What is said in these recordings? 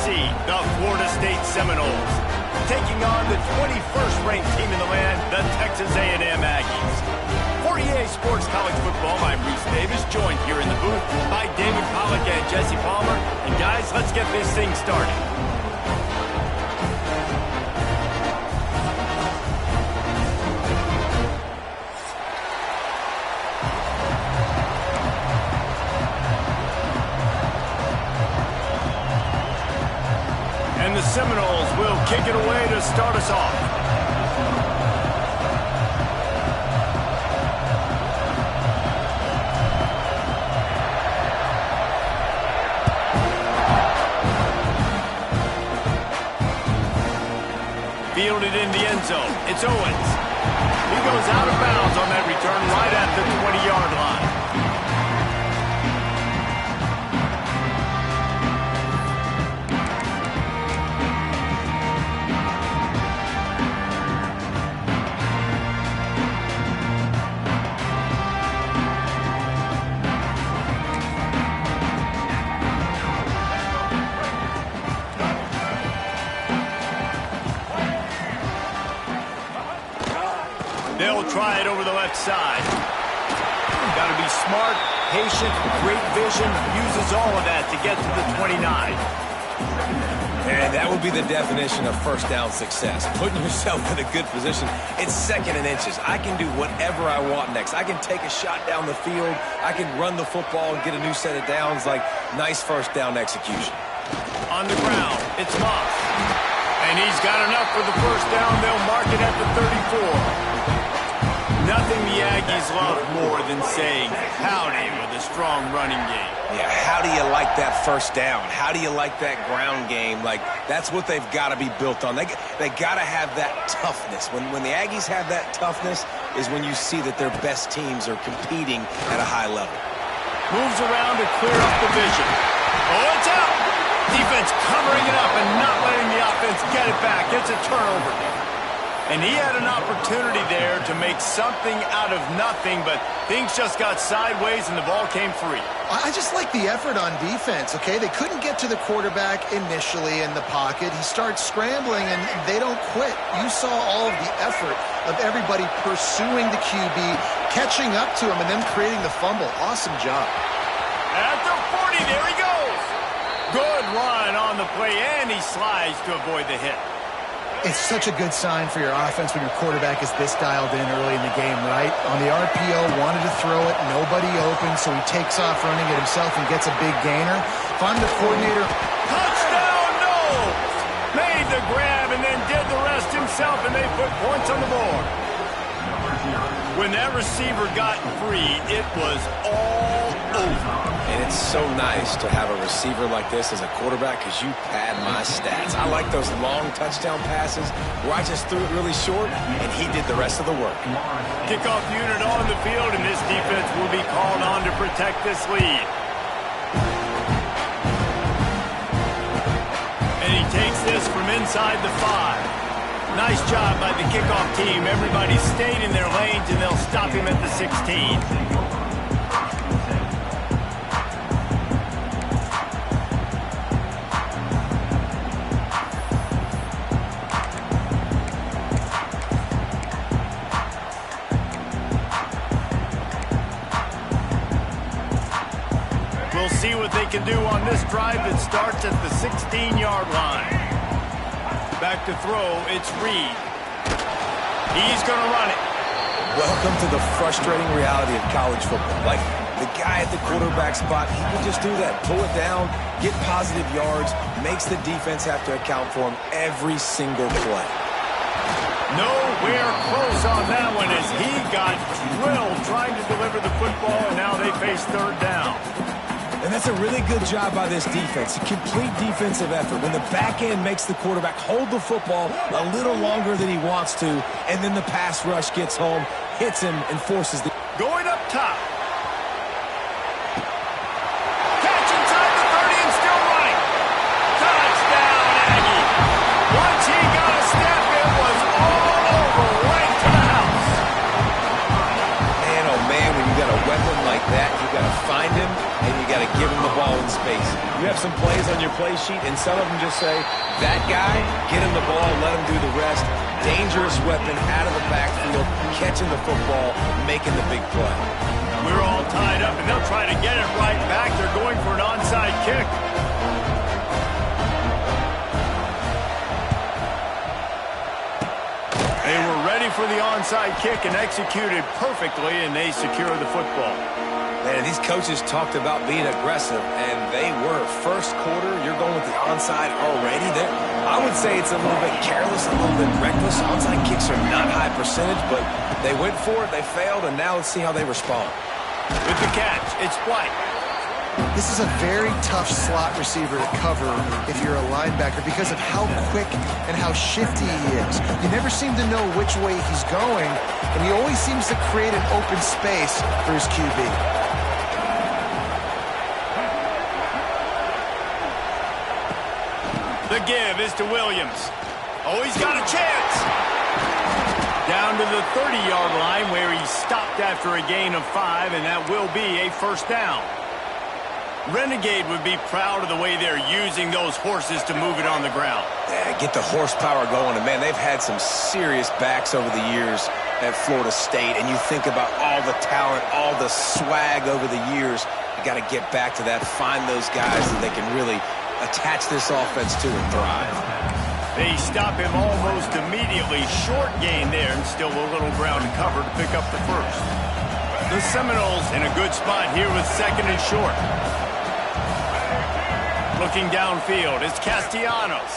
see the Florida State Seminoles taking on the 21st ranked team in the land, the Texas A&M Aggies. For EA Sports College Football, I'm Reese Davis, joined here in the booth by David Pollack and Jesse Palmer. And guys, let's get this thing started. And the Seminoles will kick it away to start us off. Fielded in the end zone. It's Owens. He goes out of bounds on that return right at the 20-yard line. They'll try it over the left side. Got to be smart, patient, great vision, uses all of that to get to the 29. And that would be the definition of first down success. Putting yourself in a good position. It's second and inches. I can do whatever I want next. I can take a shot down the field. I can run the football and get a new set of downs. Like, nice first down execution. On the ground, it's Moss. And he's got enough for the first down. They'll mark it at the 34. Nothing the Aggies love more than saying howdy with a strong running game. Yeah, how do you like that first down? How do you like that ground game? Like, that's what they've got to be built on. They got to have that toughness. When the Aggies have that toughness is when you see that their best teams are competing at a high level. Moves around to clear up the vision. Oh, it's out! Defense covering it up and not letting the offense get it back. It's a turnover. And he had an opportunity there to make something out of nothing, but things just got sideways and the ball came free. I just like the effort on defense, okay? They couldn't get to the quarterback initially in the pocket. He starts scrambling, and they don't quit. You saw all of the effort of everybody pursuing the QB, catching up to him, and then creating the fumble. Awesome job. At the 40, there he goes. Good run on the play, and he slides to avoid the hit. It's such a good sign for your offense when your quarterback is this dialed in early in the game, right? On the RPO, wanted to throw it, nobody open, so he takes off running it himself and gets a big gainer. If I'm the coordinator... Touchdown, no! Made the grab and then did the rest himself, and they put points on the board. When that receiver got free, it was all over. And it's so nice to have a receiver like this as a quarterback because you pad my stats. I like those long touchdown passes where I just threw it really short and he did the rest of the work. Kickoff unit on the field, and this defense will be called on to protect this lead. And he takes this from inside the 5. Nice job by the kickoff team. Everybody stayed in their lanes, and they'll stop him at the 16. We'll see what they can do on this drive that starts at the 16-yard line. Back to throw, it's Reed. He's going to run it. Welcome to the frustrating reality of college football. Like, the guy at the quarterback spot, he can just do that. Pull it down, get positive yards, makes the defense have to account for him every single play. Nowhere close on that one as he got drilled trying to deliver the football, and now they face third down. And that's a really good job by this defense. A complete defensive effort. When the back end makes the quarterback hold the football a little longer than he wants to, and then the pass rush gets home, hits him, and forces the... Going up top. Catch inside the 30 and still running. Touchdown, Aggie. Once he got a step, it was all over, right to the house. Man, oh man, when you got a weapon like that, you got to find him, and you got to give him the ball in space. You have some plays on your play sheet, and some of them just say, that guy, get him the ball, let him do the rest. Dangerous weapon out of the backfield, catching the football, making the big play. We're all tied up, and they'll try to get it right back. They're going for an onside kick. They were ready for the onside kick and executed perfectly, and they secure the football. Man, these coaches talked about being aggressive, and they were. First quarter, you're going with the onside already. I would say it's a little bit careless, a little bit reckless. Onside kicks are not high percentage, but they went for it, they failed, and now let's see how they respond. With the catch, it's White. This is a very tough slot receiver to cover if you're a linebacker because of how quick and how shifty he is. You never seem to know which way he's going, and he always seems to create an open space for his QB. The give is to Williams. Oh, he's got a chance. Down to the 30-yard line where he stopped after a gain of 5, and that will be a first down. Renegade would be proud of the way they're using those horses to move it on the ground. Yeah, get the horsepower going. And, man, they've had some serious backs over the years at Florida State. And you think about all the talent, all the swag over the years. You got to get back to that, find those guys that they can really attach this offense to and thrive. They stop him almost immediately. Short gain there, and still a little ground to cover to pick up the first. The Seminoles in a good spot here with second and short. Looking downfield, it's Castellanos.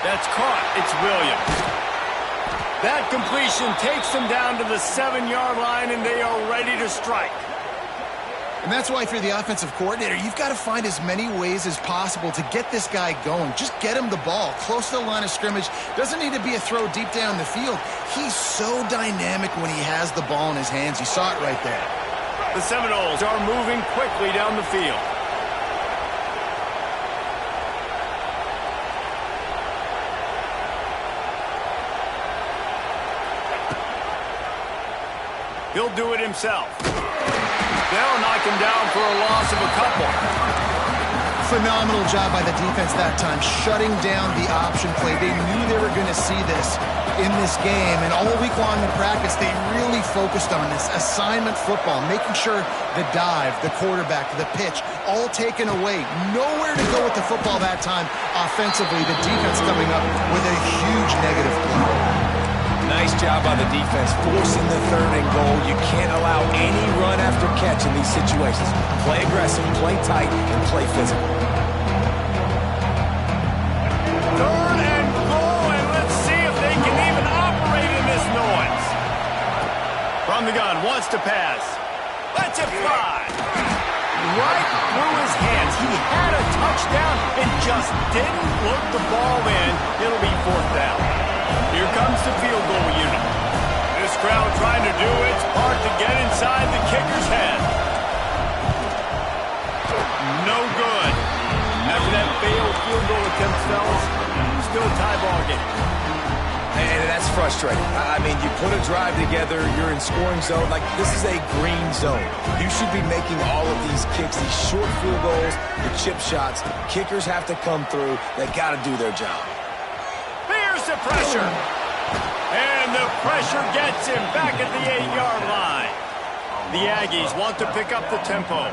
That's caught. It's Williams. That completion takes them down to the 7-yard line, and they are ready to strike. And that's why if you're the offensive coordinator, you've got to find as many ways as possible to get this guy going. Just get him the ball close to the line of scrimmage. Doesn't need to be a throw deep down the field. He's so dynamic when he has the ball in his hands. You saw it right there. The Seminoles are moving quickly down the field. He'll do it himself. They'll knock him down for a loss of a couple. Phenomenal job by the defense that time, shutting down the option play. They knew they were going to see this in this game, and all week long in practice, they really focused on this assignment football, making sure the dive, the quarterback, the pitch, all taken away. Nowhere to go with the football that time offensively. The defense coming up with a huge negative play. Nice job by the defense, forcing the third and goal. You can't allow any run after catch in these situations. Play aggressive, play tight, and play physical. Third and goal, and let's see if they can even operate in this noise. From the gun, wants to pass. Let's it fly. Right through his hands. He had a touchdown and just didn't look the ball in. It'll be fourth down. Here comes the field goal unit. This crowd trying to do its part to get inside the kicker's head. No good. After that failed field goal attempt, fellas, still tie ball game. And that's frustrating. I mean, you put a drive together, you're in scoring zone. Like, this is a green zone. You should be making all of these kicks, these short field goals, the chip shots. Kickers have to come through. They got to do their job. Here's the pressure. And the pressure gets him back at the 8-yard line. The Aggies want to pick up the tempo.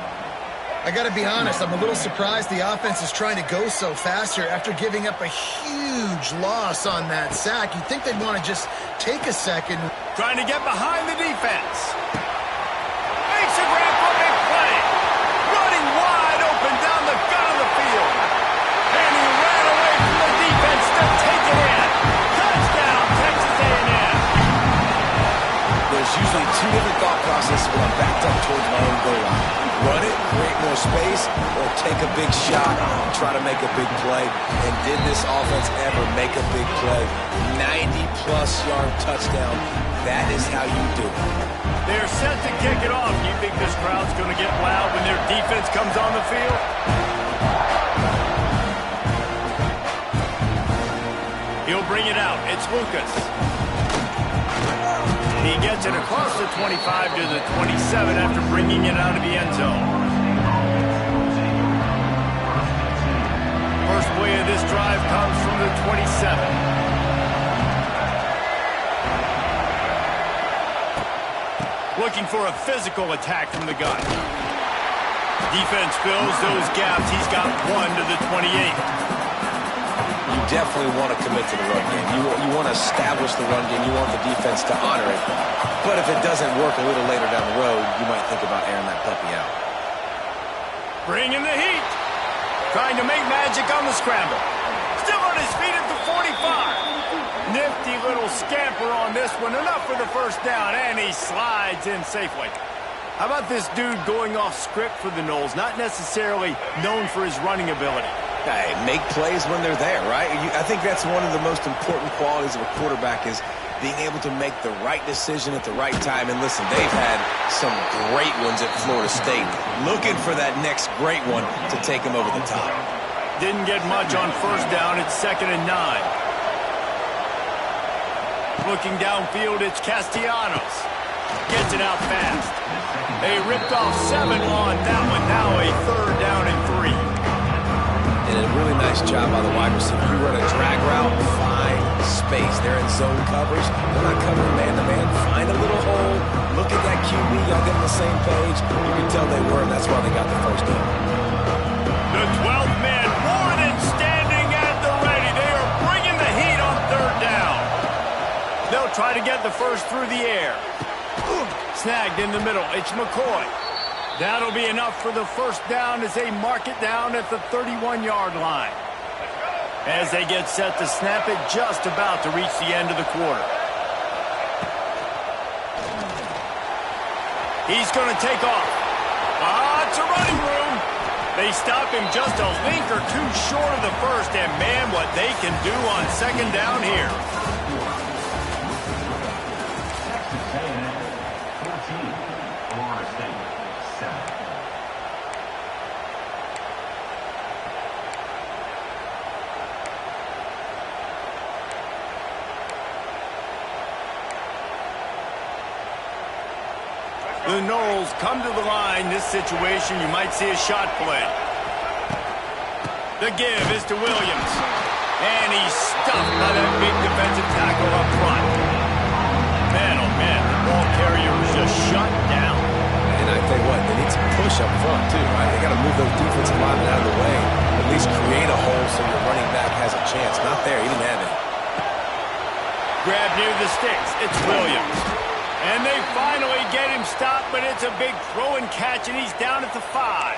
I got to be honest, I'm a little surprised the offense is trying to go so fast here after giving up a huge loss on that sack. You'd think they'd want to just take a second. Trying to get behind the defense. Makes a grab for a big play. Running wide open down the gut of the field. And he ran away from the defense to take it in. Touchdown, Texas A&M. There's usually two different thought processes when I'm backed up towards my own goal line. Run it, create more space, or take a big shot and try to make a big play. And did this offense ever make a big play? 90-plus yard touchdown. That is how you do it. They're set to kick it off. You think this crowd's going to get loud when their defense comes on the field? He'll bring it out. It's Lucas. He gets it across the 25 to the 27 after bringing it out of the end zone. this drive comes from the 27. Looking for a physical attack from the gun. Defense fills those gaps. He's got one to the 28. You definitely want to commit to the run game. You want to establish the run game. You want the defense to honor it. But if it doesn't work a little later down the road, you might think about airing that puppy out. Bringing the heat. Trying to make magic on the scramble. Still on his feet at the 45. Nifty little scamper on this one. Enough for the first down, and he slides in safely. How about this dude going off script for the Noles? Not necessarily known for his running ability. Hey, make plays when they're there, right? I think that's one of the most important qualities of a quarterback is being able to make the right decision at the right time. And listen, they've had some great ones at Florida State. Looking for that next great one to take him over the top. Didn't get much on first down. It's 2nd and 9. Looking downfield, it's Castellanos. Gets it out fast. They ripped off 7 on that one. Now a 3rd down and 3. And a really nice job by the wide receiver. You run a drag route, find space. They're in zone coverage. They're not covering man-to-man. Find a little hole. Look at that QB. Y'all get on the same page. You can tell they were, and that's why they got the first down. The 12th man, more than standing at the ready. They are bringing the heat on 3rd down. They'll try to get the first through the air. Snagged in the middle. It's McCoy. That'll be enough for the first down as they mark it down at the 31-yard line. As they get set to snap it, just about to reach the end of the quarter. He's going to take off. It's a running room. They stop him just a link or two short of the first, and man, what they can do on 2nd down here. The Noles come to the line. This situation, you might see a shot play. The give is to Williams. And he's stuffed by that big defensive tackle up front. Man, oh man, the ball carrier was just shut down. And I tell you what, they need some push up front too, right? They got to move those defensive linemen out of the way. At least create a hole so your running back has a chance. Not there. He didn't have it. Grab near the sticks. It's Williams. And they finally get him stopped, but it's a big throw and catch, and he's down at the 5.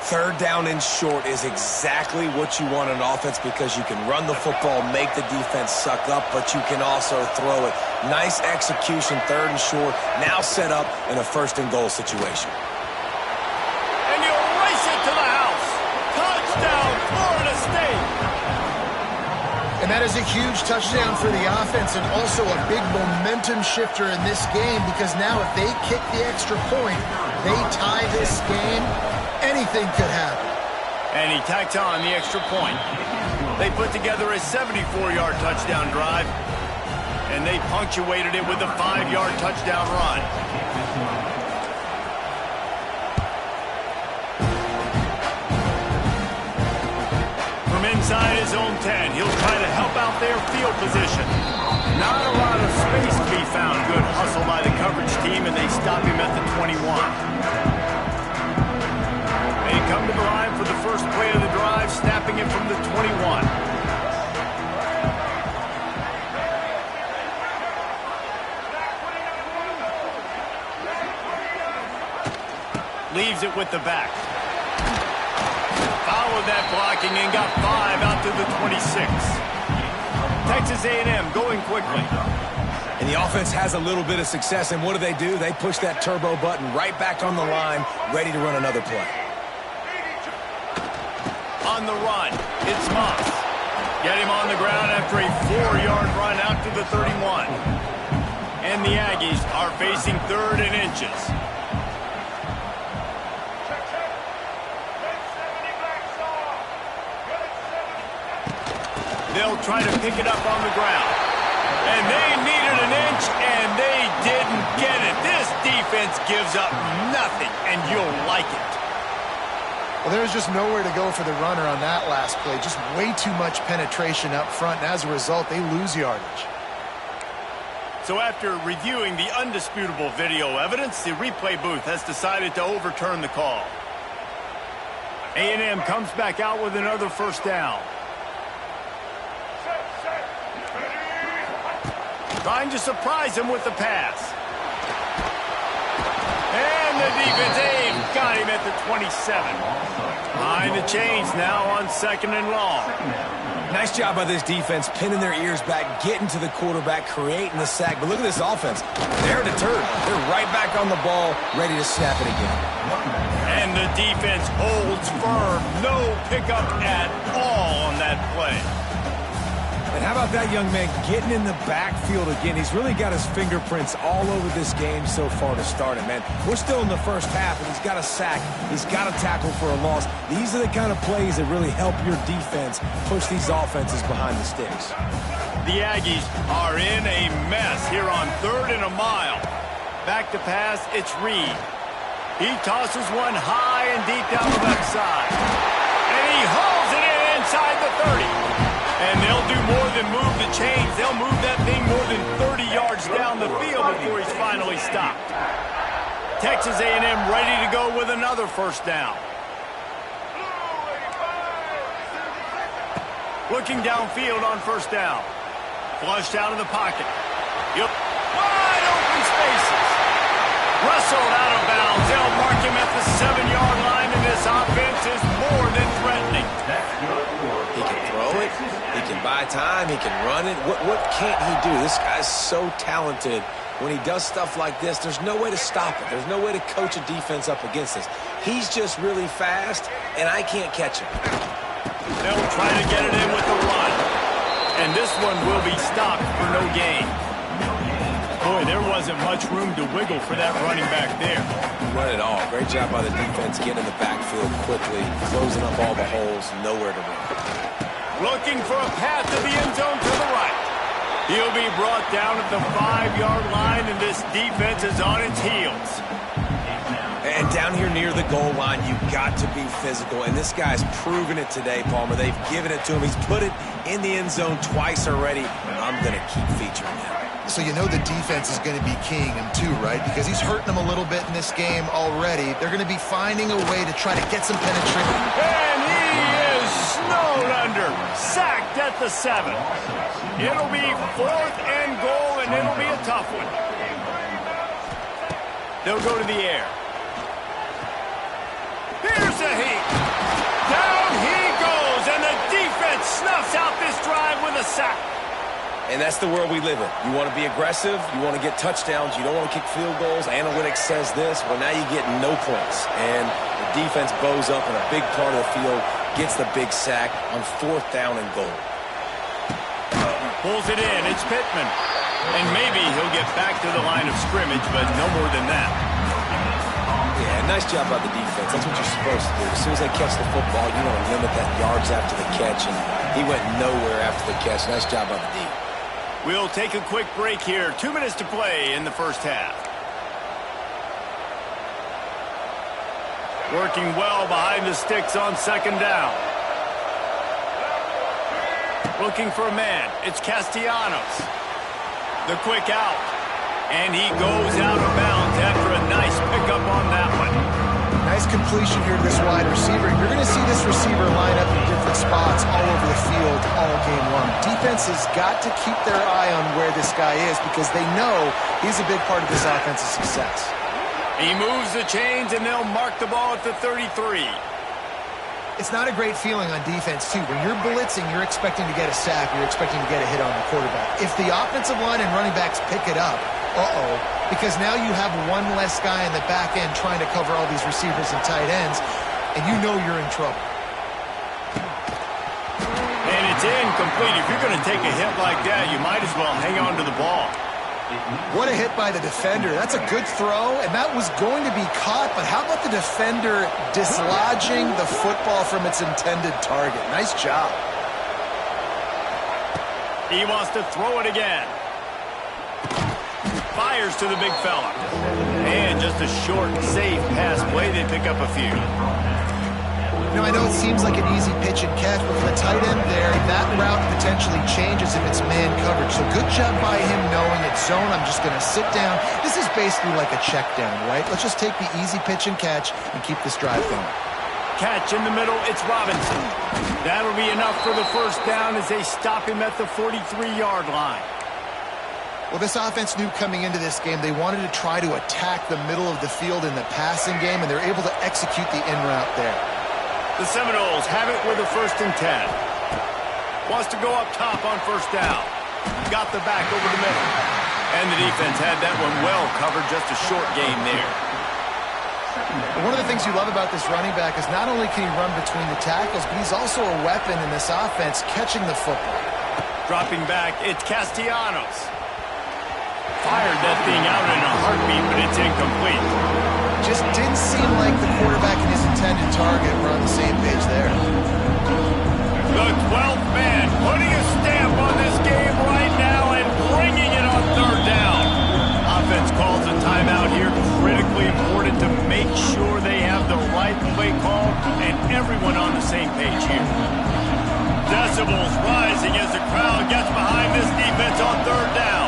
3rd down and short is exactly what you want on offense because you can run the football, make the defense suck up, but you can also throw it. Nice execution, 3rd and short, now set up in a 1st and goal situation. And you race it to the house. Touchdown, Florida State. And that is a huge touchdown for the offense and also a big momentum shifter in this game because now if they kick the extra point, they tie this game, anything could happen. And he tacks on the extra point. They put together a 74-yard touchdown drive, and they punctuated it with a 5-yard touchdown run. Inside his own 10, he'll try to help out their field position. Not a lot of space to be found. Good hustle by the coverage team, and they stop him at the 21. They come to the line for the first play of the drive, snapping it from the 21. Leaves it with the back. Followed that blocking and got 5 out to the 26. Texas A&M going quickly. And the offense has a little bit of success, and what do? They push that turbo button right back on the line, ready to run another play. On the run, it's Moss. Get him on the ground after a 4-yard run out to the 31. And the Aggies are facing 3rd and inches. They'll try to pick it up on the ground. And they needed an inch, and they didn't get it. This defense gives up nothing, and you'll like it. Well, there was just nowhere to go for the runner on that last play. Just way too much penetration up front, and as a result, they lose yardage. So after reviewing the undisputable video evidence, the replay booth has decided to overturn the call. A&M comes back out with another first down. Trying to surprise him with the pass. And the defense got him at the 27. Behind the chains now on 2nd and long. Nice job by this defense, pinning their ears back, getting to the quarterback, creating the sack. But look at this offense. They're deterred. They're right back on the ball, ready to snap it again. And the defense holds firm. No pickup at all on that play. And how about that young man getting in the backfield again? He's really got his fingerprints all over this game so far to start it, man. We're still in the first half, and he's got a sack. He's got a tackle for a loss. These are the kind of plays that really help your defense push these offenses behind the sticks. The Aggies are in a mess here on 3rd and a mile. Back to pass, it's Reed. He tosses one high and deep down the left side. And he hauls it in inside the 30. And they'll do more than move the chains. They'll move that thing more than 30 yards down the field before he's finally stopped. Texas A&M ready to go with another first down. Looking downfield on first down. Flushed out of the pocket. Wide open spaces. Rustled out of bounds. They'll mark him at the 7-yard line, and this offense is more than threatening. He can throw it. He can buy time. He can run it. What can't he do? This guy's so talented. When he does stuff like this, there's no way to stop it. There's no way to coach a defense up against this. He's just really fast, and I can't catch him. They'll try to get it in with the run. And this one will be stopped for no gain. Boy, there wasn't much room to wiggle for that running back there. Not at all. Great job by the defense getting in the backfield quickly, closing up all the holes, nowhere to run. Looking for a path to the end zone to the right. He'll be brought down at the 5-yard line, and this defense is on its heels. And down here near the goal line, you've got to be physical. And this guy's proven it today, Palmer. They've given it to him. He's put it in the end zone twice already. I'm going to keep featuring him. So you know the defense is going to be keying him too, right? Because he's hurting them a little bit in this game already. They're going to be finding a way to try to get some penetration. And he is snowed under. Sacked at the 7. It'll be 4th and goal, and it'll be a tough one. They'll go to the air. Here's a heat. Down he goes, and the defense snuffs out this drive with a sack. And that's the world we live in. You want to be aggressive. You want to get touchdowns. You don't want to kick field goals. Analytics says this. Well, now you get no points. And the defense bows up in a big part of the field, gets the big sack on 4th down and goal. Pulls it in. It's Pittman. And maybe he'll get back to the line of scrimmage, but no more than that. Yeah, nice job by the defense. That's what you're supposed to do. As soon as they catch the football, you want to limit that yards after the catch. And he went nowhere after the catch. Nice job by the D. We'll take a quick break here. 2 minutes to play in the first half. Working well behind the sticks on 2nd down. Looking for a man. It's Castellanos. The quick out. And he goes out of bounds after a nice pickup on that one. Nice completion here to this wide receiver. You're going to see this receiver line up in different spots all over the field all game long. Defense has got to keep their eye on where this guy is because they know he's a big part of this offense's success. He moves the chains, and they'll mark the ball at the 33. It's not a great feeling on defense, too. When you're blitzing, you're expecting to get a sack. You're expecting to get a hit on the quarterback. If the offensive line and running backs pick it up, because now you have one less guy in the back end trying to cover all these receivers and tight ends, and you know you're in trouble. And it's incomplete. If you're going to take a hit like that, you might as well hang on to the ball. What a hit by the defender. That's a good throw, and that was going to be caught, but how about the defender dislodging the football from its intended target? Nice job. He wants to throw it again. Fires to the big fella. And just a short, safe pass play. They pick up a few. You know, I know it seems like an easy pitch and catch, but for the tight end there, that route potentially changes if it's man coverage. So good job by him knowing it's zone. I'm just going to sit down. This is basically like a check down, right? Let's just take the easy pitch and catch and keep this drive going. Catch in the middle, it's Robinson. That'll be enough for the first down as they stop him at the 43-yard line. Well, this offense knew coming into this game they wanted to try to attack the middle of the field in the passing game, and they're able to execute the in route there. The Seminoles have it with a 1st and 10. Wants to go up top on first down. Got the back over the middle. And the defense had that one well covered, just a short gain there. One of the things you love about this running back is not only can he run between the tackles, but he's also a weapon in this offense catching the football. Dropping back, it's Castellanos. Fired that thing out in a heartbeat, but it's incomplete. Just didn't seem like the quarterback and his intended target were on the same page there. The 12th man putting a stamp on this game right now and bringing it on 3rd down. Offense calls a timeout here. Critically important to make sure they have the right play call and everyone on the same page here. Decibels rising as the crowd gets behind this defense on 3rd down.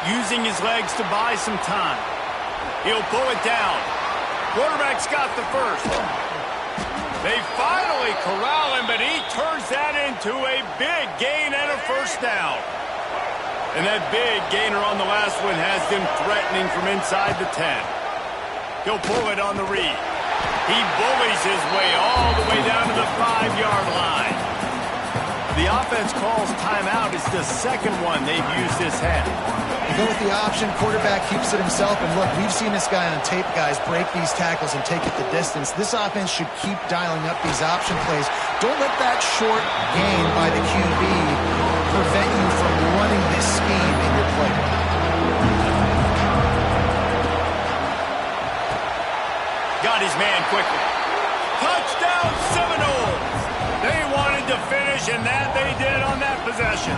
Using his legs to buy some time. He'll pull it down. Quarterback's got the first. They finally corral him, but he turns that into a big gain and a 1st down. And that big gainer on the last one has them threatening from inside the 10. He'll pull it on the read. He bullies his way all the way down to the 5-yard line. The offense calls timeout. It's the 2nd one they've used this half. You go with the option, quarterback keeps it himself, and look, we've seen this guy on tape, guys, break these tackles and take it the distance. This offense should keep dialing up these option plays. Don't let that short gain by the QB prevent you from running this scheme in your playbook. Got his man quickly. Touchdown Seminoles! They wanted to finish, and that they did on that possession.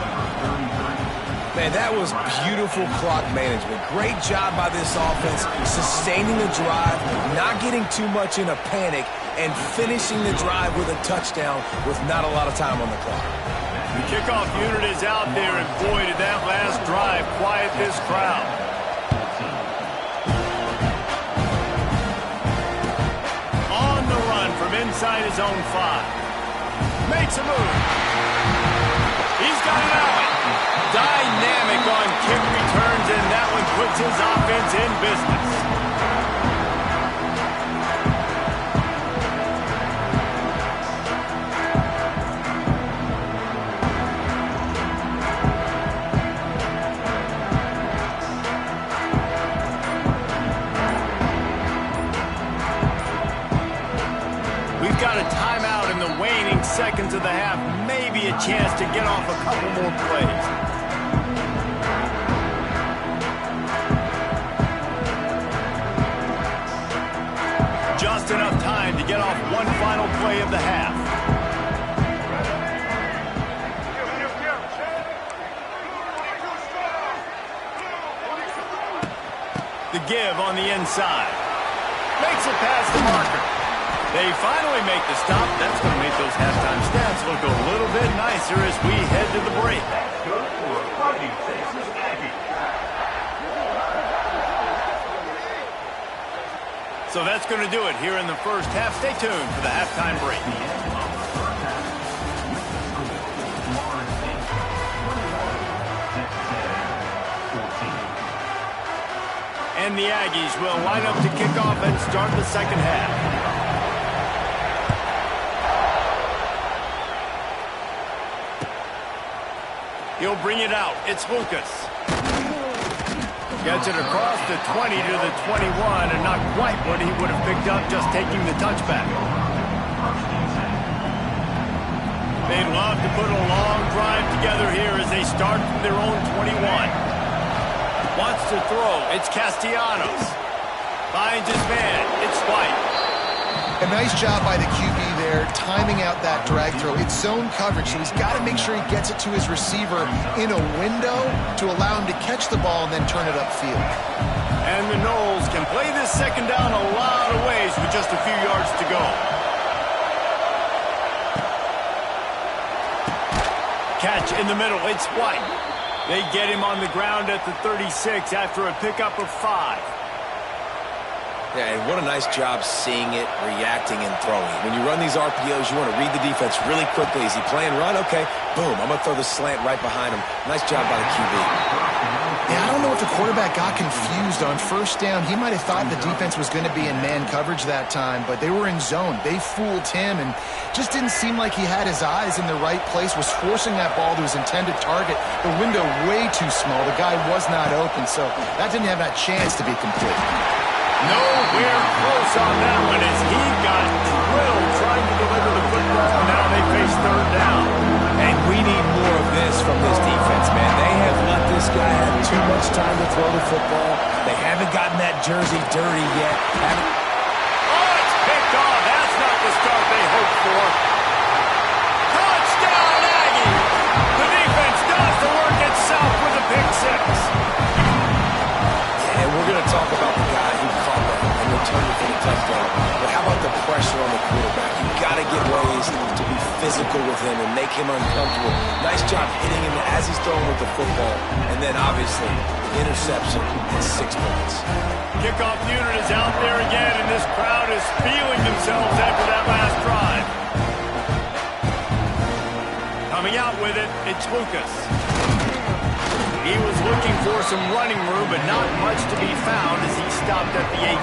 Man, that was beautiful clock management. Great job by this offense, sustaining the drive, not getting too much in a panic, and finishing the drive with a touchdown with not a lot of time on the clock. The kickoff unit is out there, and boy, did that last drive quiet this crowd. On the run from inside his own 5. Makes a move. He's got it out. Dynamic on kick returns, and that one puts his offense in business. We've got a timeout in the waning seconds of the half. Maybe a chance to get off a couple more plays. Just enough time to get off one final play of the half. The give on the inside. Makes it past the marker. They finally make the stop. That's going to make those halftime stats look a little bit nicer as we head to the break. So that's going to do it here in the first half. Stay tuned for the halftime break. And the Aggies will line up to kick off and start the second half. He'll bring it out. It's Lucas. Gets it across the 20 to the 21, and not quite what he would have picked up just taking the touchback. They'd love to put a long drive together here as they start from their own 21. Wants to throw. It's Castellanos. Finds his man. It's White. A nice job by the QB there, timing out that drag throw. It's zone coverage, so he's got to make sure he gets it to his receiver in a window to allow him to catch the ball and then turn it upfield. And the Knowles can play this second down a lot of ways with just a few yards to go. Catch in the middle. It's White. They get him on the ground at the 36 after a pickup of 5. Yeah, and what a nice job seeing it, reacting, and throwing. When you run these RPOs, you want to read the defense really quickly. Is he playing run? Okay, boom, I'm going to throw the slant right behind him. Nice job by the QB. Yeah, I don't know if the quarterback got confused on first down. He might have thought the defense was going to be in man coverage that time, but they were in zone. They fooled him and just didn't seem like he had his eyes in the right place, was forcing that ball to his intended target. The window way too small. The guy was not open, so that didn't have that chance to be complete. Nowhere close on that one as he got drilled trying to deliver the football. Now they face third down. And we need more of this from this defense, man. They have let this guy have too much time to throw the football. They haven't gotten that jersey dirty yet. Oh, it's picked off. That's not the start they hoped for. Touchdown, Aggie! The defense does the work itself with a pick 6. And we're going to talk about the guy who caught that and returned it for the touchdown. But how about the pressure on the quarterback? You've got to get ways to be physical with him and make him uncomfortable. Nice job hitting him as he's throwing with the football. And then, obviously, interception and 6 points. Kickoff unit is out there again, and this crowd is feeling themselves after that last drive. Coming out with it, it's Lucas. He was looking for some running room, but not much to be found as he stopped at the 18.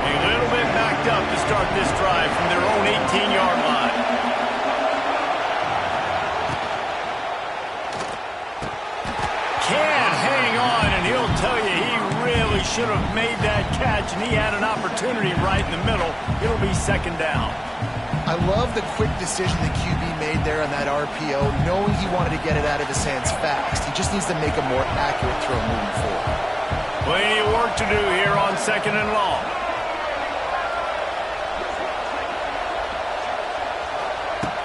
A little bit backed up to start this drive from their own 18-yard line. Can hang on, and he'll tell you he really should have made that catch, and he had an opportunity right in the middle. It'll be second down. I love the quick decision the QB made there on that RPO, knowing he wanted to get it out of his hands fast. He just needs to make a more accurate throw moving forward. Plenty of work to do here on second and long.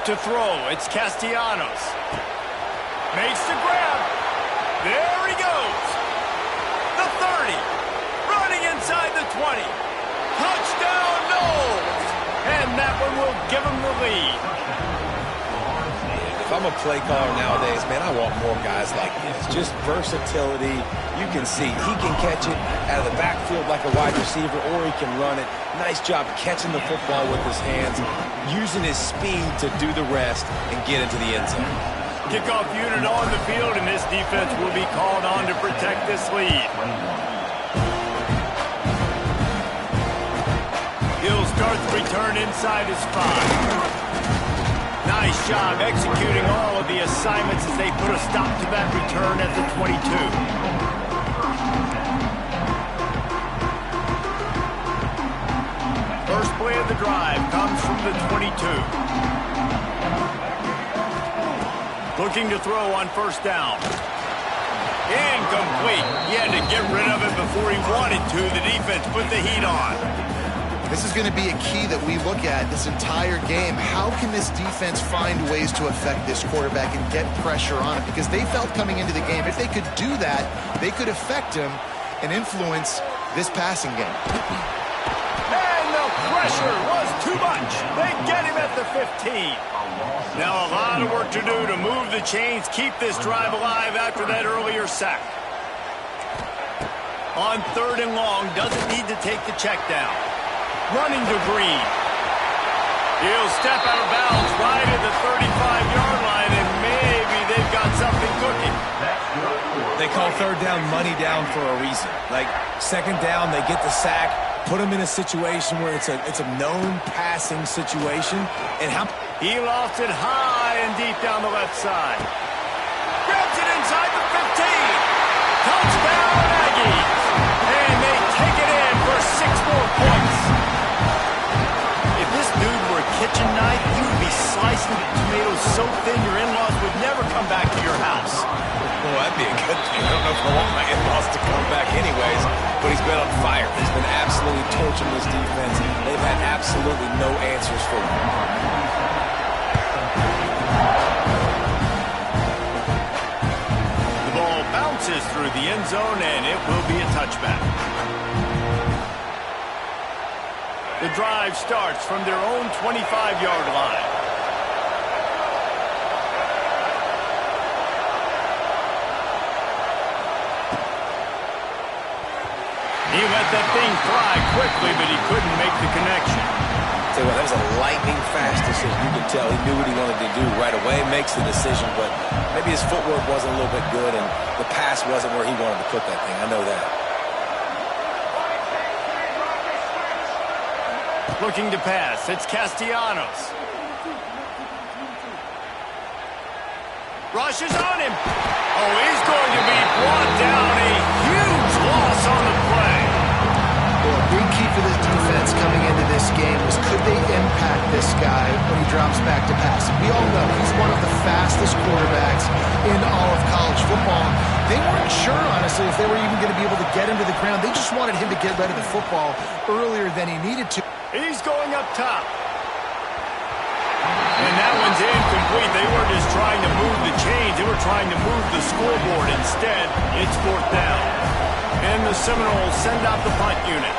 To throw, it's Castellanos. Makes the grab. There he goes. The 30. Running inside the 20. Touchdown, Knowles. And that one will give him the lead. If I'm a play caller nowadays, man, I want more guys like this. Just versatility. You can see he can catch it out of the backfield like a wide receiver, or he can run it. Nice job catching the football with his hands, using his speed to do the rest and get into the end zone. Kickoff unit on the field, and this defense will be called on to protect this lead. He'll start the return inside his 5. Nice job executing all of the assignments as they put a stop to that return at the 22. First play of the drive comes from the 22. Looking to throw on first down. Incomplete. He had to get rid of it before he wanted to. The defense put the heat on. This is going to be a key that we look at this entire game. How can this defense find ways to affect this quarterback and get pressure on him? Because they felt coming into the game, if they could do that, they could affect him and influence this passing game. And the pressure was too much. They get him at the 15. Now a lot of work to do to move the chains, keep this drive alive after that earlier sack. On third and long, doesn't need to take the check down. Running to Green. He'll step out of bounds right at the 35-yard line, and maybe they've got something cooking. They call third down money down for a reason. Like, second down, they get the sack, put them in a situation where it's a known passing situation. And how he lofts it high and deep down the left side. Grabs it inside the 15. Touchdown, Aggies. And they take it in for 6 more points. If this dude were a kitchen knife, he would be slicing the tomatoes so thin your in-laws would never come back to your house. Well, that'd be a good thing. I don't know if I want my in-laws to come back anyways, but he's been on fire. He's been absolutely torching this defense. They've had absolutely no answers for him. The ball bounces through the end zone, and it will be a touchback. The drive starts from their own 25-yard line. He let that thing fly quickly, but he couldn't make the connection. Tell you what, that was a lightning-fast decision. You can tell he knew what he wanted to do right away, makes the decision, but maybe his footwork wasn't a little bit good, and the pass wasn't where he wanted to put that thing. I know that. Looking to pass, it's Castellanos. Rushes on him. Oh, he's going to be brought down. A huge loss on the play. Well, a big key for this defense coming into this game was could they impact this guy when he drops back to pass? We all know he's one of the fastest quarterbacks in all of college football. They weren't sure, honestly, if they were even going to be able to get him to the ground. They just wanted him to get rid of the football earlier than he needed to. He's going up top. And that one's incomplete. They weren't just trying to move the chains. They were trying to move the scoreboard. Instead, it's fourth down. And the Seminoles send out the punt unit.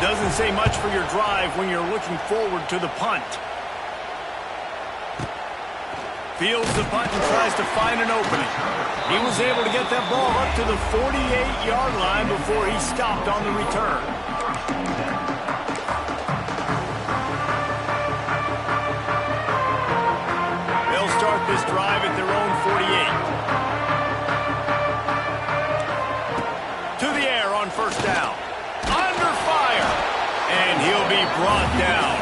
Doesn't say much for your drive when you're looking forward to the punt. Fields the punt and tries to find an opening. He was able to get that ball up to the 48-yard line before he stopped on the return. They'll start this drive at their own 48. To the air on first down. Under fire. And he'll be brought down.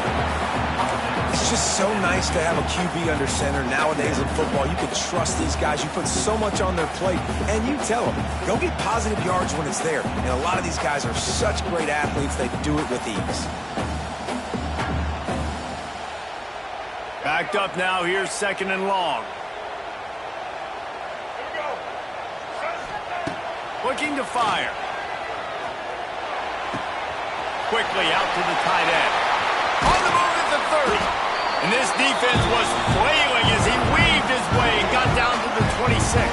It's just so nice to have a QB under center. Nowadays in football, you can trust these guys. You put so much on their plate, and you tell them, go get positive yards when it's there. And a lot of these guys are such great athletes, they do it with ease. Backed up now, here's second and long. Looking to fire. Quickly out to the tight end. On the move at the 30. And this defense was flailing as he weaved his way and got down to the 26.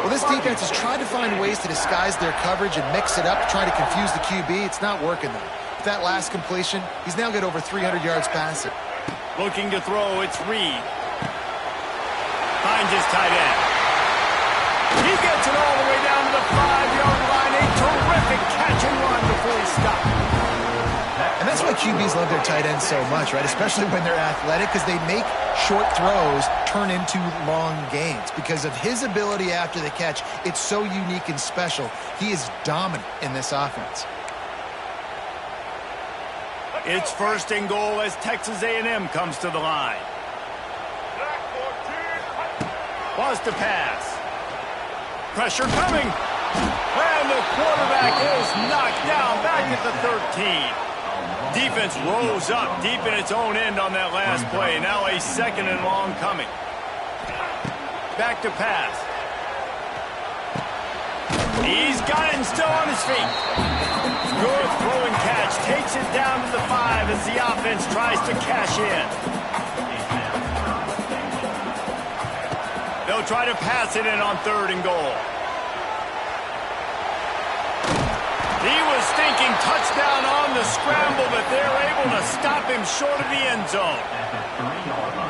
Well, this defense has tried to find ways to disguise their coverage and mix it up to try to confuse the QB. It's not working, though. With that last completion, he's now got over 300 yards passing. Looking to throw, it's Reed. Finds his tight end. He gets it all the way down to the 5-yard line. A terrific catch and run before he stopped. And that's why QBs love their tight ends so much, right? Especially when they're athletic, because they make short throws turn into long gains. Because of his ability after the catch, it's so unique and special. He is dominant in this offense. It's first and goal as Texas A&M comes to the line. Wants to pass. Pressure coming. And the quarterback is knocked down back at the 13. Defense rose up deep in its own end on that last play. Now a second and long coming. Back to pass. He's got it and still on his feet. Good throw and catch. Takes it down to the 5 as the offense tries to cash in. They'll try to pass it in on third and goal. He was thinking touchdown on the scramble, but they're able to stop him short of the end zone.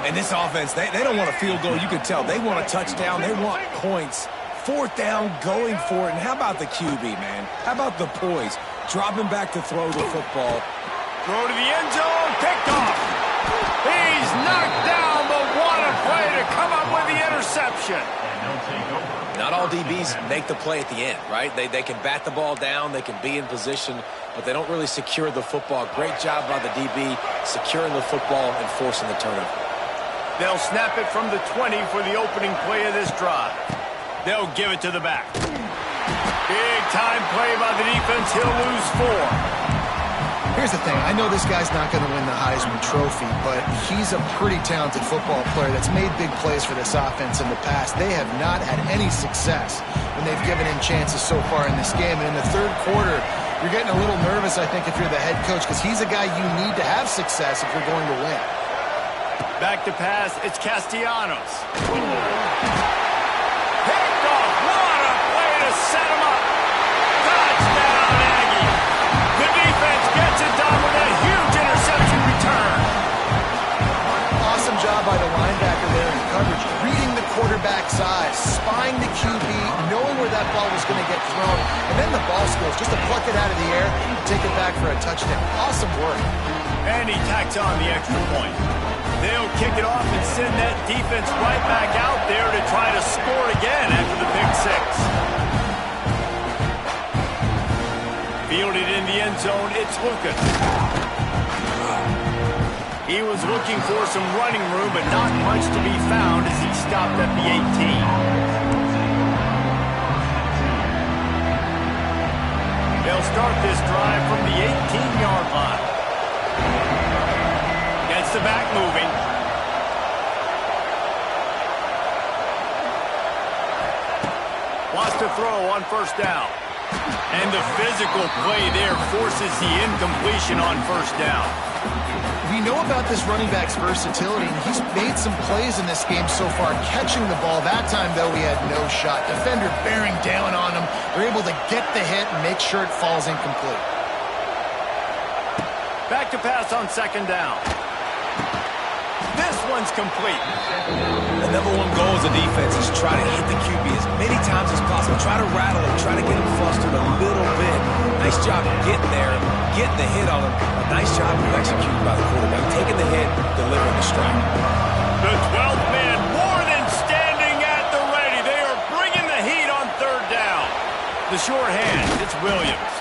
And this offense, they don't want a field goal. You can tell. They want a touchdown. They want points. Fourth down, going for it. And how about the QB, man? How about the poise? Dropping back to throw the football. Throw to the end zone, picked off. He's knocked down, but what a play to come up with the interception. Not all DBs make the play at the end, right? They can bat the ball down, they can be in position, but they don't really secure the football. Great job by the DB securing the football and forcing the turnover. They'll snap it from the 20 for the opening play of this drive. They'll give it to the back. Big time play by the defense. He'll lose 4. Here's the thing. I know this guy's not going to win the Heisman Trophy, but he's a pretty talented football player that's made big plays for this offense in the past. They have not had any success when they've given him chances so far in this game. And in the third quarter, you're getting a little nervous, I think, if you're the head coach, because he's a guy you need to have success if you're going to win. Back to pass, it's Castellanos. Picked off. What a play to set him up. Touchdown, Aggie. The defense gets it done with a huge interception return. Awesome job by the linebacker there in coverage, reading the quarterback's eyes, spying the QB, knowing where that ball was going to get thrown, and then the ball skills just to pluck it out of the air and take it back for a touchdown. Awesome work. And he tacks on the extra point. They'll kick it off and send that defense right back out there to try to score again after the pick six. Fielded in the end zone, it's Lucas. He was looking for some running room, but not much to be found as he stopped at the 18. They'll start this drive from the 18-yard line. Gets the back moving. Wants to throw on first down. And the physical play there forces the incompletion on first down. We know about this running back's versatility, and he's made some plays in this game so far, catching the ball. That time, though, he had no shot. Defender bearing down on him. They're able to get the hit and make sure it falls incomplete. Back to pass on second down. This one's complete. The number one goal as a defense is try to hit the QB as many times as possible. Try to rattle him, try to get him flustered a little bit. Nice job getting there, getting the hit on him. A nice job executed by the quarterback, taking the hit, delivering the strike. The 12th man more than standing at the ready. They are bringing the heat on third down. The sure hand, it's Williams.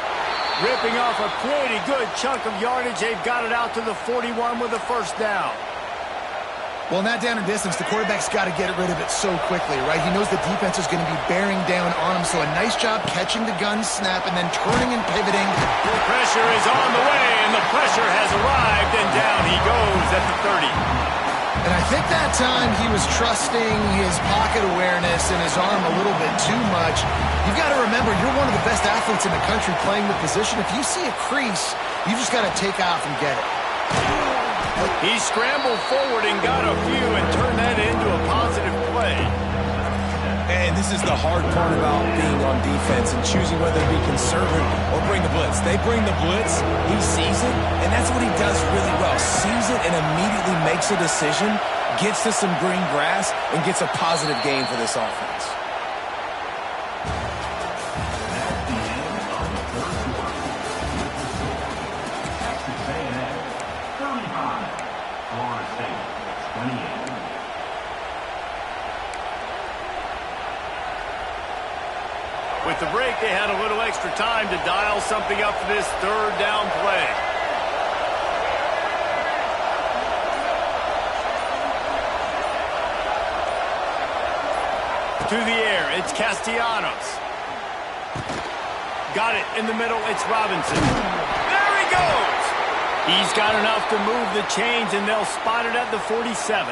Ripping off a pretty good chunk of yardage. They've got it out to the 41 with a first down. Well, in that down and distance, the quarterback's got to get rid of it so quickly, right? He knows the defense is going to be bearing down on him, so a nice job catching the gun snap and then turning and pivoting. Pressure is on the way, and the pressure has arrived, and down he goes at the 30. And I think that time he was trusting his pocket awareness and his arm a little bit too much. You've got to remember, you're one of the best athletes in the country playing the position. If you see a crease, you just got to take off and get it. He scrambled forward and got a few and turned that into a positive play. And this is the hard part about being on defense and choosing whether to be conservative or bring the blitz. They bring the blitz, he sees it, and that's what he does really well. Sees it and immediately makes a decision, gets to some green grass, and gets a positive gain for this offense. With the break, they had a little extra time to dial something up for this third down play. To the air, it's Castellanos. Got it in the middle, it's Robinson. There he goes! He's got enough to move the chains, and they'll spot it at the 47.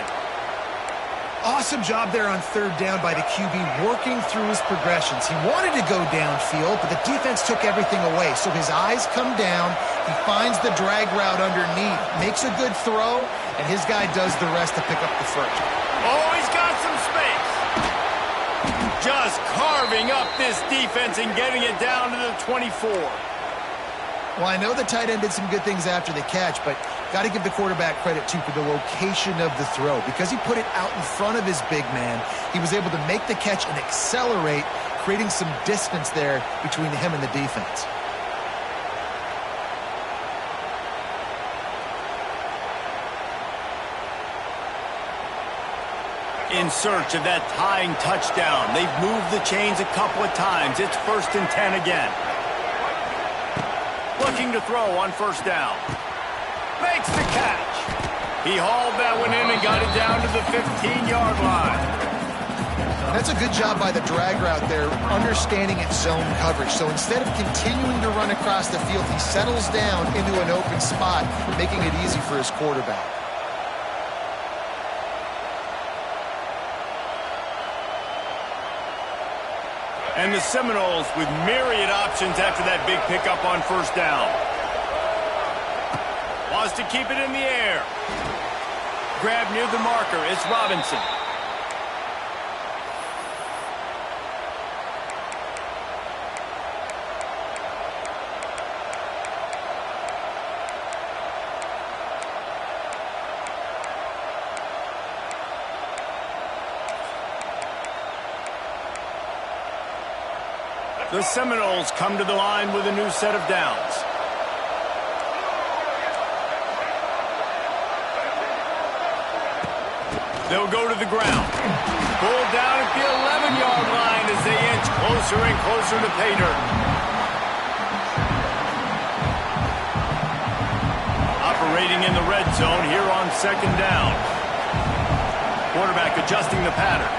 Awesome job there on third down by the QB, working through his progressions. He wanted to go downfield, but the defense took everything away. So his eyes come down, he finds the drag route underneath, makes a good throw, and his guy does the rest to pick up the first. Oh, he's got some space. Just carving up this defense and getting it down to the 24. Well, I know the tight end did some good things after the catch, but got to give the quarterback credit, too, for the location of the throw. Because he put it out in front of his big man, he was able to make the catch and accelerate, creating some distance there between him and the defense. In search of that tying touchdown. They've moved the chains a couple of times. It's 1st and 10 again. Looking to throw on first down. Makes the catch. He hauled that one in and got it down to the 15-yard line. And that's a good job by the drag route there, understanding its zone coverage. So instead of continuing to run across the field, he settles down into an open spot, making it easy for his quarterback. And the Seminoles with myriad options after that big pickup on first down. Wants to keep it in the air. Grab near the marker. It's Robinson. The Seminoles come to the line with a new set of downs. They'll go to the ground. Pulled down at the 11-yard line as they inch closer and closer to pay dirt. Operating in the red zone here on second down. Quarterback adjusting the pattern.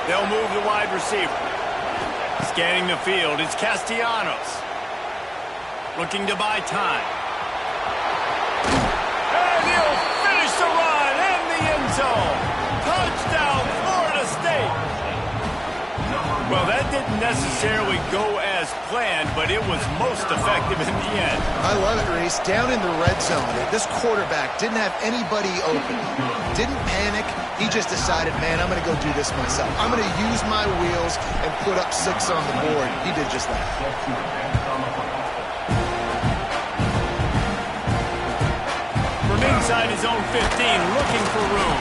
They'll move the wide receiver. Scanning the field, it's Castellanos. Looking to buy time. And he'll finish the run in the end zone. Touchdown, Florida State. Well, that didn't necessarily go as planned, but it was most effective in the end. I love it, Reese. Down in the red zone, this quarterback didn't have anybody open. Didn't panic. He just decided, man, I'm going to go do this myself. I'm going to use my wheels and put up 6 on the board. He did just that. From inside his own 15, looking for room.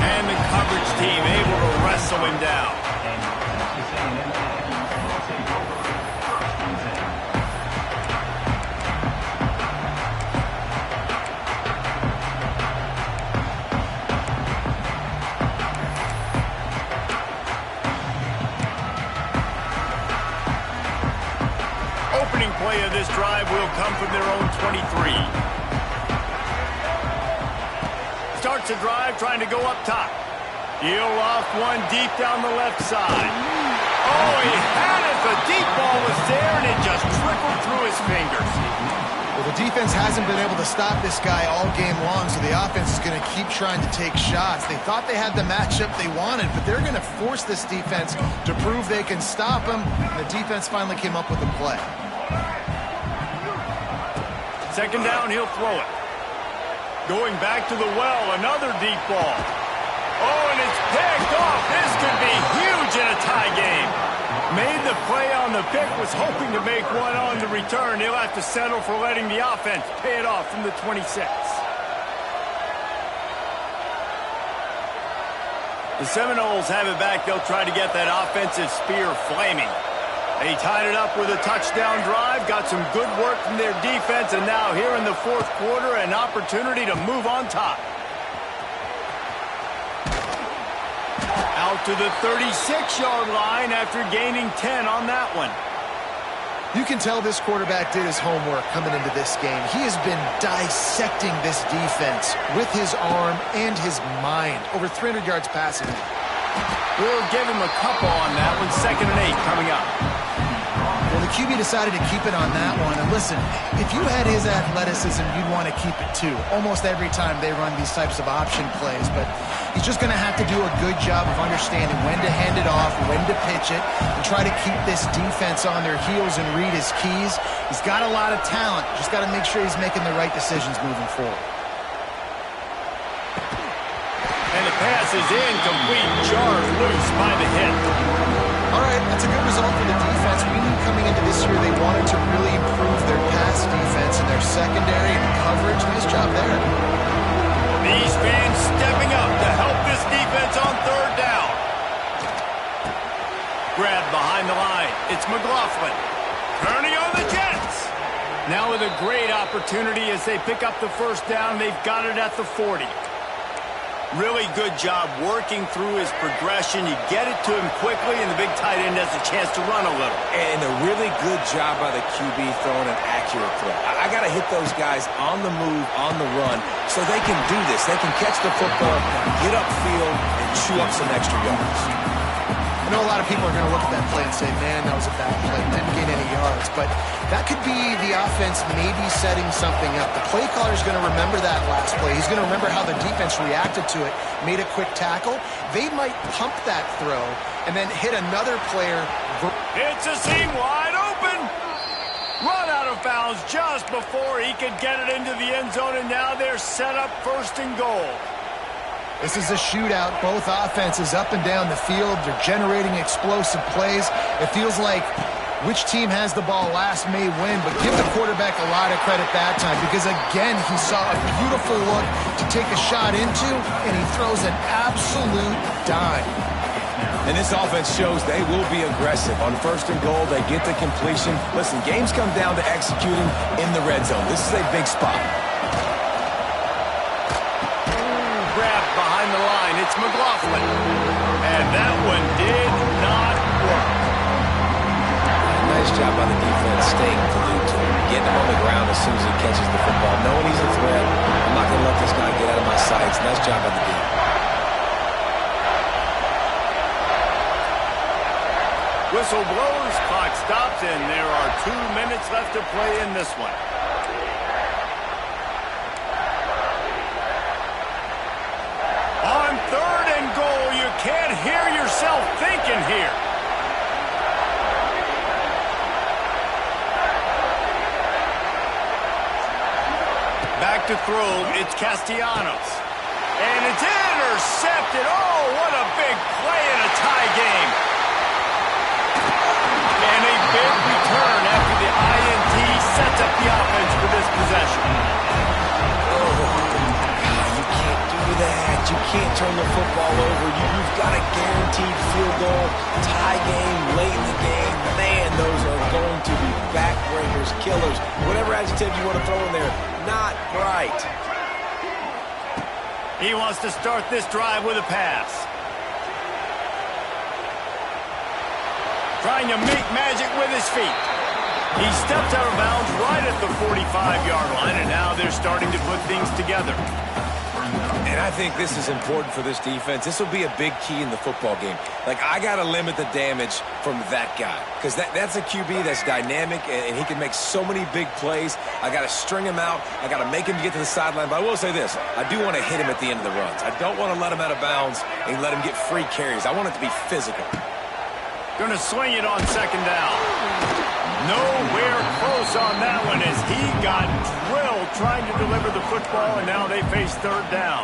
And the coverage team able to wrestle him down. Opening play of this drive will come from their own 23. Starts the drive trying to go up top. He'll off one deep down the left side. Oh, he had it. The deep ball was there, and it just trickled through his fingers. Well, the defense hasn't been able to stop this guy all game long, so the offense is going to keep trying to take shots. They thought they had the matchup they wanted, but they're going to force this defense to prove they can stop him. And the defense finally came up with a play. Second down, he'll throw it. Going back to the well, another deep ball. Oh, and it's picked off. This could be huge in a tie game. Made the play on the pick, was hoping to make one on the return. He'll have to settle for letting the offense pay it off from the 26. The Seminoles have it back. They'll try to get that offensive spear flaming. They tied it up with a touchdown drive, got some good work from their defense, and now here in the fourth quarter, an opportunity to move on top. Out to the 36-yard line after gaining 10 on that one. You can tell this quarterback did his homework coming into this game. He has been dissecting this defense with his arm and his mind. Over 300 yards passing. We'll give him a couple on that one. 2nd and 8 coming up. Well, the QB decided to keep it on that one. And listen, if you had his athleticism, you'd want to keep it too. Almost every time they run these types of option plays. But he's just going to have to do a good job of understanding when to hand it off, when to pitch it, and try to keep this defense on their heels and read his keys. He's got a lot of talent. Just got to make sure he's making the right decisions moving forward. And the pass is incomplete, jarred loose by the hit. All right, that's a good result for the defense. We knew coming into this year they wanted to really improve their pass defense and their secondary and coverage. Nice job there. These fans stepping up to help this defense on 3rd down. Grabbed behind the line. It's McLaughlin. Turning on the Jets. Now with a great opportunity as they pick up the 1st down. They've got it at the 40. Really good job working through his progression. You get it to him quickly, and the big tight end has a chance to run a little. And a really good job by the QB throwing an accurate throw. I got to hit those guys on the move, on the run, so they can do this. They can catch the football, get upfield, and chew up some extra yards. I know a lot of people are going to look at that play and say, man, that was a bad play. Didn't gain any yards. But that could be the offense maybe setting something up. The play caller is going to remember that last play. He's going to remember how the defense reacted to it, made a quick tackle. They might pump that throw and then hit another player. It's a seam wide open. Run out of bounds just before he could get it into the end zone, and now they're set up first and goal. This is a shootout. Both offenses up and down the field. They're generating explosive plays. It feels like which team has the ball last may win, but give the quarterback a lot of credit that time because, again, he saw a beautiful look to take a shot into, and he throws an absolute dime. And this offense shows they will be aggressive. On first and goal, they get the completion. Listen, games come down to executing in the red zone. This is a big spot. Behind the line, it's McLaughlin. And that one did not work. Nice job by the defense staying glued to him, getting him on the ground as soon as he catches the football, knowing he's a threat. I'm not going to let this guy get out of my sights. Nice job by the defense. Whistle blows, clock stops, and there are 2 minutes left to play in this one. On third and goal, you can't hear yourself thinking here. Back to throw, it's Castellanos. And it's intercepted. Oh, what a big play in a tie game. And a big return after the INT sets up the offense for this possession. That you can't turn the football over. You've got a guaranteed field goal, tie game, late in the game. Man, those are going to be backbreakers, killers, whatever adjective you want to throw in there. Not right. He wants to start this drive with a pass. Trying to make magic with his feet. He steps out of bounds right at the 45-yard line, and now they're starting to put things together. And I think this is important for this defense. This will be a big key in the football game. Like, I got to limit the damage from that guy because that's a QB that's dynamic, and he can make so many big plays. I got to string him out. I got to make him get to the sideline. But I will say this. I do want to hit him at the end of the runs. I don't want to let him out of bounds and let him get free carries. I want it to be physical. Going to swing it on second down. Nowhere close on that one as he got drilled trying to deliver the football, and now they face third down.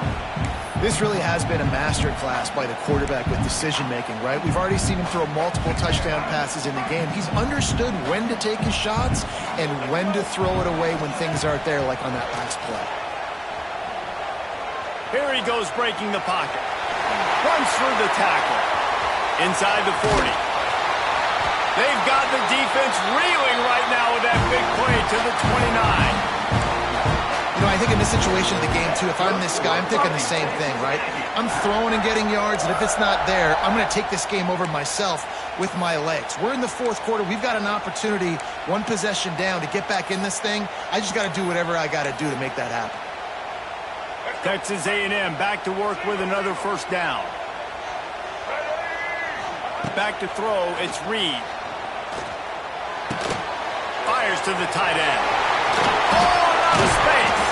This really has been a masterclass by the quarterback with decision-making, right? We've already seen him throw multiple touchdown passes in the game. He's understood when to take his shots and when to throw it away when things aren't there, like on that last play. Here he goes breaking the pocket. Runs through the tackle. Inside the 40. They've got the defense reeling right now with that big play to the 29. You know, I think in this situation of the game, too, if I'm this guy, I'm thinking the same thing, right? I'm throwing and getting yards, and if it's not there, I'm going to take this game over myself with my legs. We're in the fourth quarter. We've got an opportunity, one possession down, to get back in this thing. I just got to do whatever I got to do to make that happen. Texas A&M back to work with another first down. Back to throw, it's Reed. Fires to the tight end. Oh, out of space.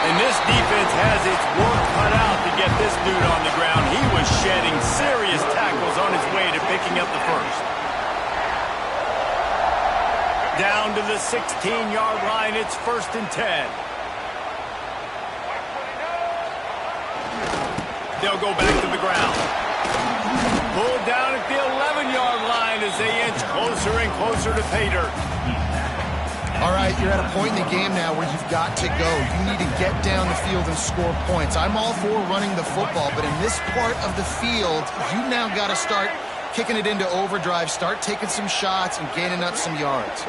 And this defense has its work cut out to get this dude on the ground. He was shedding serious tackles on his way to picking up the first. Down to the 16-yard line, it's 1st and 10. They'll go back to the ground. Pulled down at the 11-yard line as they inch closer and closer to pay dirt. All right, you're at a point in the game now where you've got to go. You need to get down the field and score points. I'm all for running the football, but in this part of the field, you now got to start kicking it into overdrive, start taking some shots and gaining up some yards.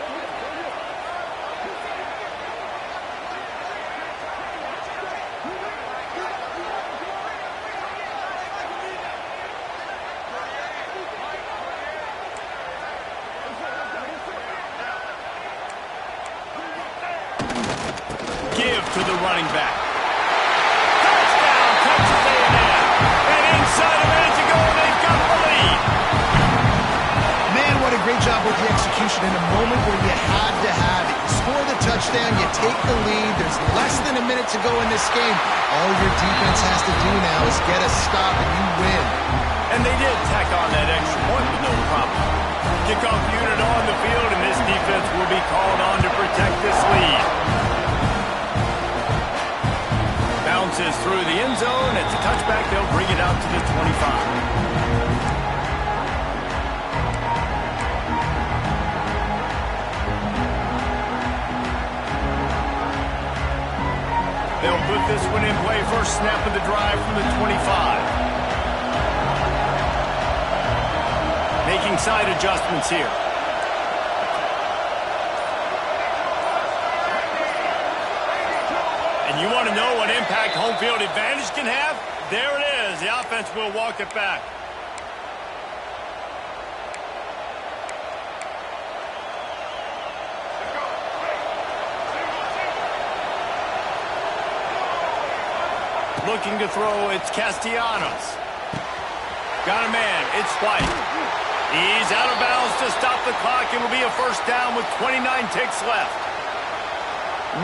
running back. Touchdown, Texas A&M. And inside a minute to go, they've got the lead. Man, what a great job with the execution in a moment where you had to have it. You score the touchdown, you take the lead. There's less than a minute to go in this game. All your defense has to do now is get a stop and you win. And they did tack on that extra point with no problem. Kickoff unit on the field, and this defense will be called on to protect this lead. Bounces through the end zone. It's a touchback. They'll bring it out to the 25. They'll put this one in play. First snap of the drive from the 25. Making side adjustments here. And you want to know what impact home field advantage can have? There it is. The offense will walk it back. Looking to throw, it's Castellanos. Got a man, it's White. He's out of bounds to stop the clock. It will be a first down with 29 ticks left.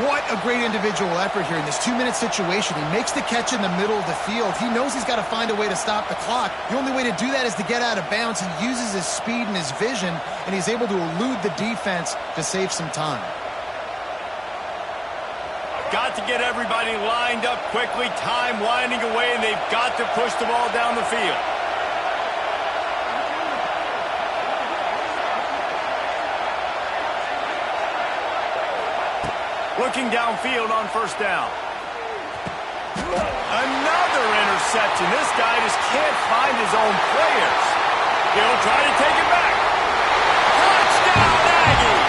What a great individual effort here in this 2-minute situation. He makes the catch in the middle of the field. He knows he's got to find a way to stop the clock. The only way to do that is to get out of bounds. He uses his speed and his vision, and he's able to elude the defense to save some time. Got to get everybody lined up quickly. Time winding away, and they've got to push the ball down the field. Looking downfield on first down. Another interception. This guy just can't find his own players. He'll try to take it back. Touchdown, Aggie!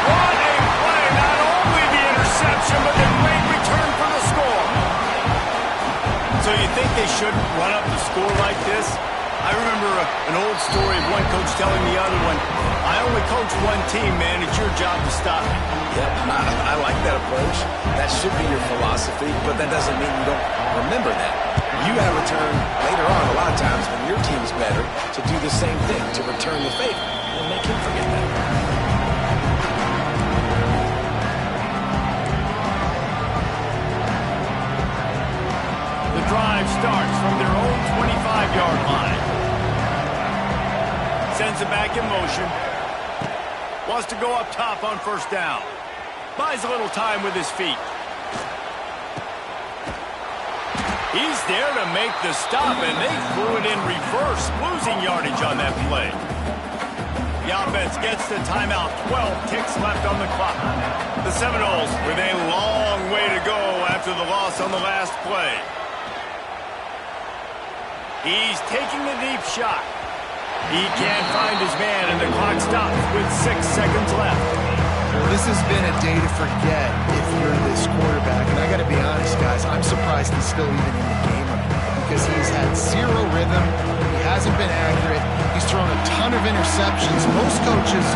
What a play. Not only the interception, but the great return for the score. So you think they shouldn't run up the score like this? I remember an old story of one coach telling the other one, I only coach one team, man. It's your job to stop it. Yep, I like that approach. That should be your philosophy, but that doesn't mean you don't remember that. You have a turn later on, a lot of times, when your team's better, to do the same thing, to return the favor. And make him forget that. The drive starts from their own 25-yard line. Sends it back in motion. Wants to go up top on first down. Buys a little time with his feet. He's there to make the stop, and they threw it in reverse, losing yardage on that play. The offense gets the timeout. 12 ticks left on the clock. The Seminoles with a long way to go after the loss on the last play. He's taking a deep shot. He can't find his man, and the clock stops with 6 seconds left. This has been a day to forget if you're this quarterback. And I got to be honest, guys, I'm surprised he's still even in the game right now because he's had zero rhythm. He hasn't been accurate. He's thrown a ton of interceptions. Most coaches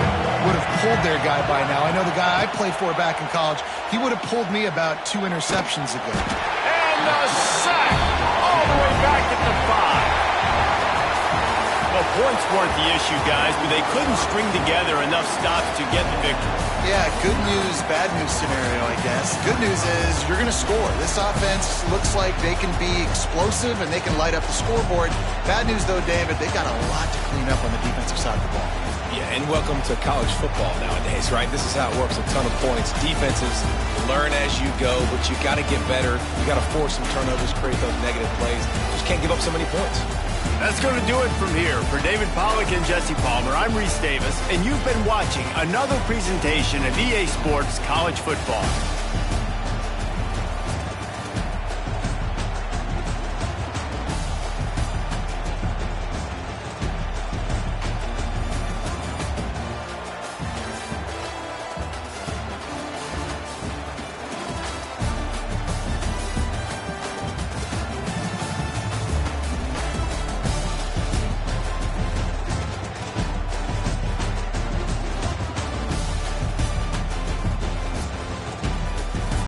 would have pulled their guy by now. I know the guy I played for back in college, he would have pulled me about 2 interceptions ago. And the sack all the way back at the 5. Well, points weren't the issue, guys, but they couldn't string together enough stops to get the victory. Yeah, good news, bad news scenario, I guess. Good news is you're going to score. This offense looks like they can be explosive and they can light up the scoreboard. Bad news, though, David, they got a lot to clean up on the defensive side of the ball. Yeah, and welcome to college football nowadays, right? This is how it works, a ton of points. Defenses learn as you go, but you got to get better. You got to force some turnovers, create those negative plays. Just can't give up so many points. That's going to do it from here. For David Pollack and Jesse Palmer, I'm Reese Davis, and you've been watching another presentation of EA Sports College Football.